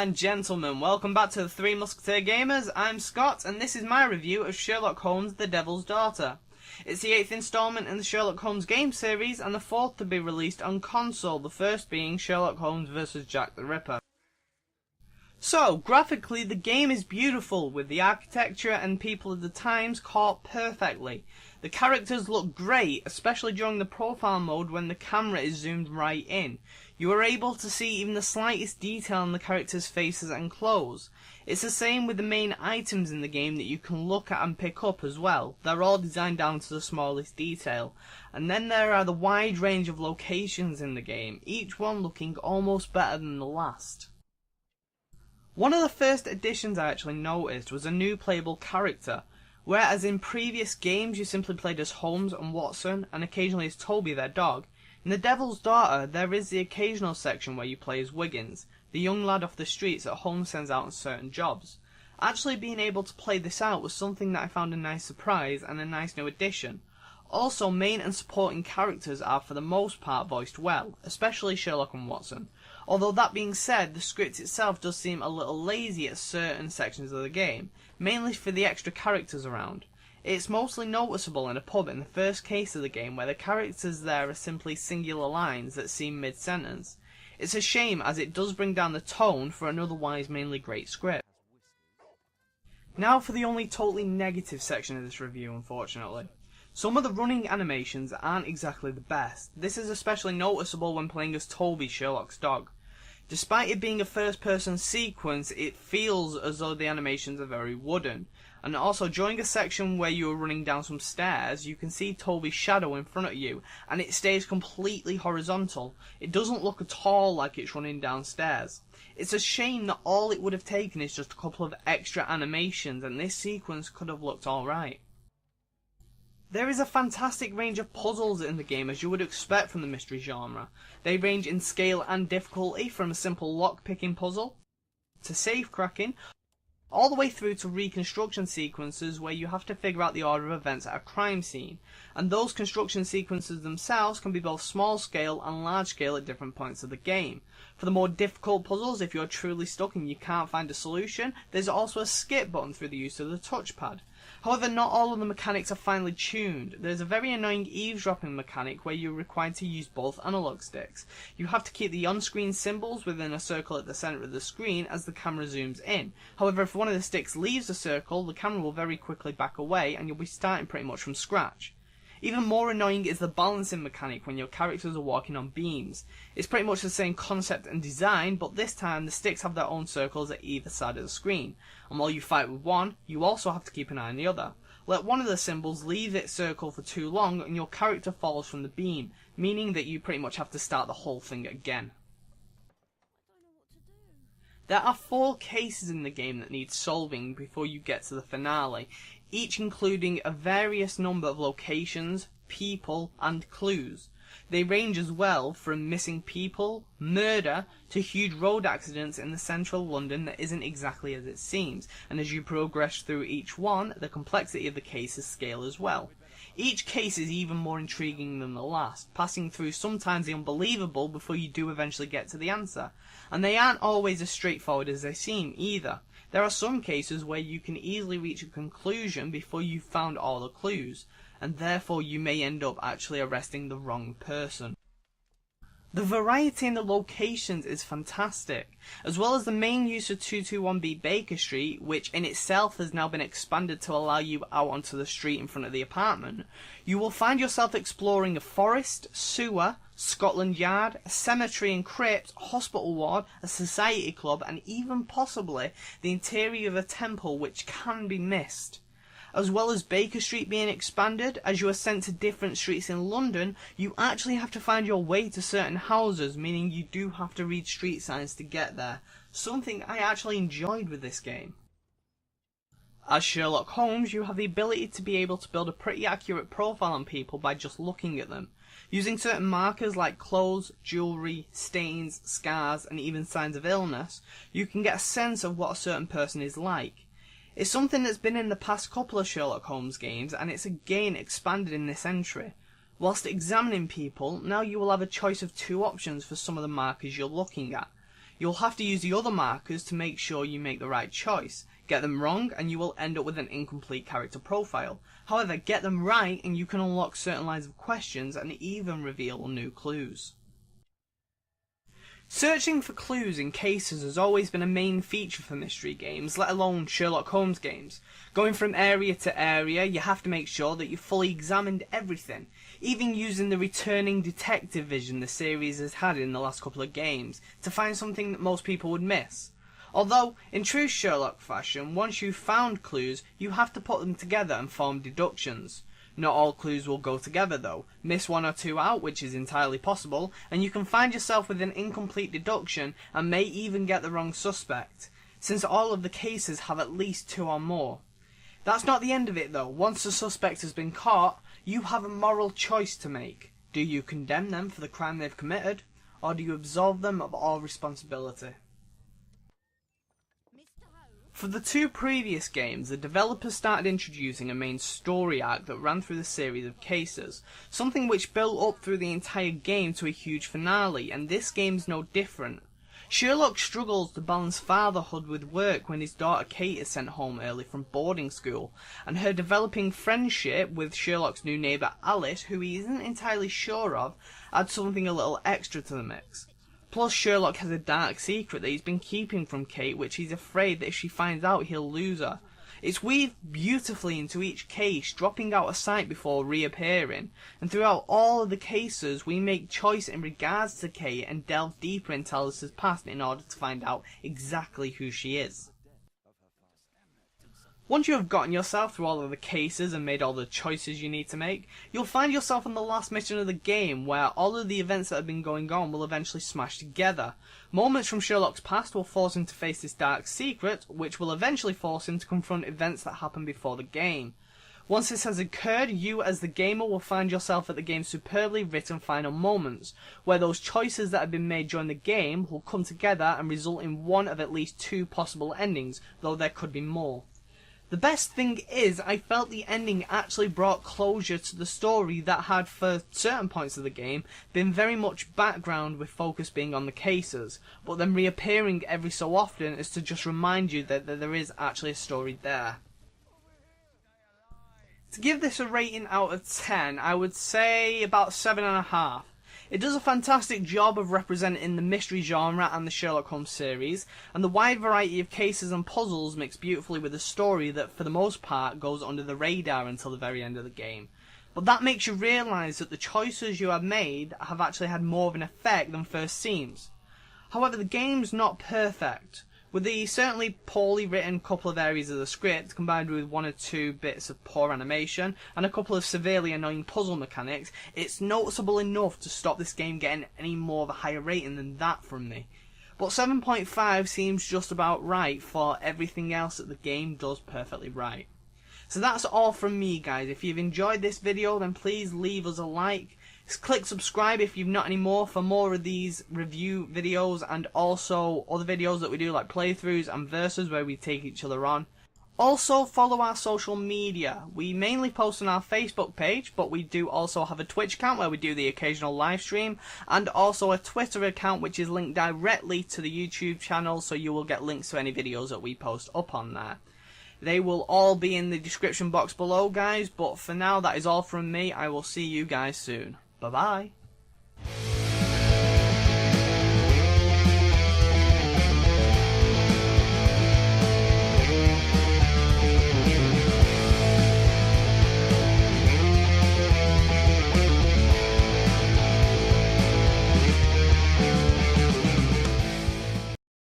and gentlemen, welcome back to the Three Musketeer Gamers. I'm Scott, and this is my review of Sherlock Holmes: The Devil's Daughter. It's the 8th installment in the Sherlock Holmes game series, and the 4th to be released on console, the first being Sherlock Holmes vs. Jack the Ripper. So, graphically, the game is beautiful, with the architecture and people of the times caught perfectly. The characters look great, especially during the profile mode when the camera is zoomed right in. You are able to see even the slightest detail in the characters' faces and clothes. It's the same with the main items in the game that you can look at and pick up as well. They're all designed down to the smallest detail. And then there are the wide range of locations in the game, each one looking almost better than the last. One of the first additions I actually noticed was a new playable character. Whereas in previous games you simply played as Holmes and Watson, and occasionally as Toby, their dog, in The Devil's Daughter there is the occasional section where you play as Wiggins, the young lad off the streets that Holmes sends out on certain jobs. Actually being able to play this out was something that I found a nice surprise and a nice new addition. Also, main and supporting characters are for the most part voiced well, especially Sherlock and Watson. Although that being said, the script itself does seem a little lazy at certain sections of the game, mainly for the extra characters around. It's mostly noticeable in a pub in the first case of the game where the characters there are simply singular lines that seem mid-sentence. It's a shame as it does bring down the tone for an otherwise mainly great script. Now for the only totally negative section of this review, unfortunately. Some of the running animations aren't exactly the best. This is especially noticeable when playing as Toby, Sherlock's dog. Despite it being a first-person sequence, it feels as though the animations are very wooden. And also, during a section where you are running down some stairs, you can see Toby's shadow in front of you, and it stays completely horizontal. It doesn't look at all like it's running downstairs. It's a shame that all it would have taken is just a couple of extra animations, and this sequence could have looked alright. There is a fantastic range of puzzles in the game, as you would expect from the mystery genre. They range in scale and difficulty from a simple lock-picking puzzle to safe cracking, all the way through to reconstruction sequences where you have to figure out the order of events at a crime scene. And those construction sequences themselves can be both small scale and large scale at different points of the game. For the more difficult puzzles, if you're truly stuck and you can't find a solution, there's also a skip button through the use of the touchpad. However, not all of the mechanics are finely tuned. There's a very annoying eavesdropping mechanic where you're required to use both analog sticks. You have to keep the on-screen symbols within a circle at the centre of the screen as the camera zooms in. However, if one of the sticks leaves the circle, the camera will very quickly back away and you'll be starting pretty much from scratch. Even more annoying is the balancing mechanic when your characters are walking on beams. It's pretty much the same concept and design, but this time the sticks have their own circles at either side of the screen. And while you fight with one, you also have to keep an eye on the other. Let one of the symbols leave its circle for too long and your character falls from the beam, meaning that you pretty much have to start the whole thing again. There are 4 cases in the game that need solving before you get to the finale, each including a various number of locations, people, and clues. They range as well from missing people, murder, to huge road accidents in the central London that isn't exactly as it seems, and as you progress through each one, the complexity of the cases scale as well. Each case is even more intriguing than the last, passing through sometimes the unbelievable before you do eventually get to the answer. And they aren't always as straightforward as they seem either. There are some cases where you can easily reach a conclusion before you've found all the clues, and therefore you may end up actually arresting the wrong person. The variety in the locations is fantastic, as well as the main use of 221B Baker Street, which in itself has now been expanded to allow you out onto the street in front of the apartment. You will find yourself exploring a forest, sewer, Scotland Yard, a cemetery and crypt, hospital ward, a society club, and even possibly the interior of a temple, which can be missed. As well as Baker Street being expanded, as you are sent to different streets in London, you actually have to find your way to certain houses, meaning you do have to read street signs to get there, something I actually enjoyed with this game. As Sherlock Holmes, you have the ability to be able to build a pretty accurate profile on people by just looking at them. Using certain markers like clothes, jewellery, stains, scars, and even signs of illness, you can get a sense of what a certain person is like. It's something that's been in the past couple of Sherlock Holmes games, and it's again expanded in this entry. Whilst examining people, now you will have a choice of 2 options for some of the markers you're looking at. You'll have to use the other markers to make sure you make the right choice. Get them wrong and you will end up with an incomplete character profile. However, get them right and you can unlock certain lines of questions and even reveal new clues. Searching for clues in cases has always been a main feature for mystery games, let alone Sherlock Holmes games. Going from area to area, you have to make sure that you've fully examined everything, even using the returning detective vision the series has had in the last couple of games, to find something that most people would miss. Although, in true Sherlock fashion, once you've found clues, you have to put them together and form deductions. Not all clues will go together though. Miss one or two out, which is entirely possible, and you can find yourself with an incomplete deduction and may even get the wrong suspect, since all of the cases have at least two or more. That's not the end of it though. Once the suspect has been caught, you have a moral choice to make. Do you condemn them for the crime they've committed, or do you absolve them of all responsibility? For the two previous games, the developers started introducing a main story arc that ran through the series of cases, something which built up through the entire game to a huge finale, and this game's no different. Sherlock struggles to balance fatherhood with work when his daughter Kate is sent home early from boarding school, and her developing friendship with Sherlock's new neighbour Alice, who he isn't entirely sure of, adds something a little extra to the mix. Plus, Sherlock has a dark secret that he's been keeping from Kate, which he's afraid that if she finds out, he'll lose her. It's weaved beautifully into each case, dropping out of sight before reappearing, and throughout all of the cases, we make choice in regards to Kate and delve deeper into Alice's past in order to find out exactly who she is. Once you have gotten yourself through all of the cases and made all the choices you need to make, you'll find yourself on the last mission of the game, where all of the events that have been going on will eventually smash together. Moments from Sherlock's past will force him to face this dark secret, which will eventually force him to confront events that happened before the game. Once this has occurred, you as the gamer will find yourself at the game's superbly written final moments, where those choices that have been made during the game will come together and result in one of at least two possible endings, though there could be more. The best thing is, I felt the ending actually brought closure to the story that had, for certain points of the game, been very much background with focus being on the cases, but then reappearing every so often as to just remind you that there is actually a story there. To give this a rating out of 10, I would say about 7.5. It does a fantastic job of representing the mystery genre and the Sherlock Holmes series, and the wide variety of cases and puzzles mix beautifully with a story that for the most part goes under the radar until the very end of the game. But that makes you realise that the choices you have made have actually had more of an effect than first seems. However, the game's not perfect. With the certainly poorly written couple of areas of the script, combined with one or two bits of poor animation, and a couple of severely annoying puzzle mechanics, it's noticeable enough to stop this game getting any more of a higher rating than that from me. But 7.5 seems just about right for everything else that the game does perfectly right. So that's all from me, guys. If you've enjoyed this video, then please leave us a like. Click subscribe if you've not any more for more of these review videos, and also other videos that we do like playthroughs and versus where we take each other on. Also follow our social media. We mainly post on our Facebook page, but we do also have a Twitch account where we do the occasional live stream, and also a Twitter account which is linked directly to the YouTube channel, so you will get links to any videos that we post up on there. They will all be in the description box below, guys, but for now that is all from me. I will see you guys soon. Bye-bye.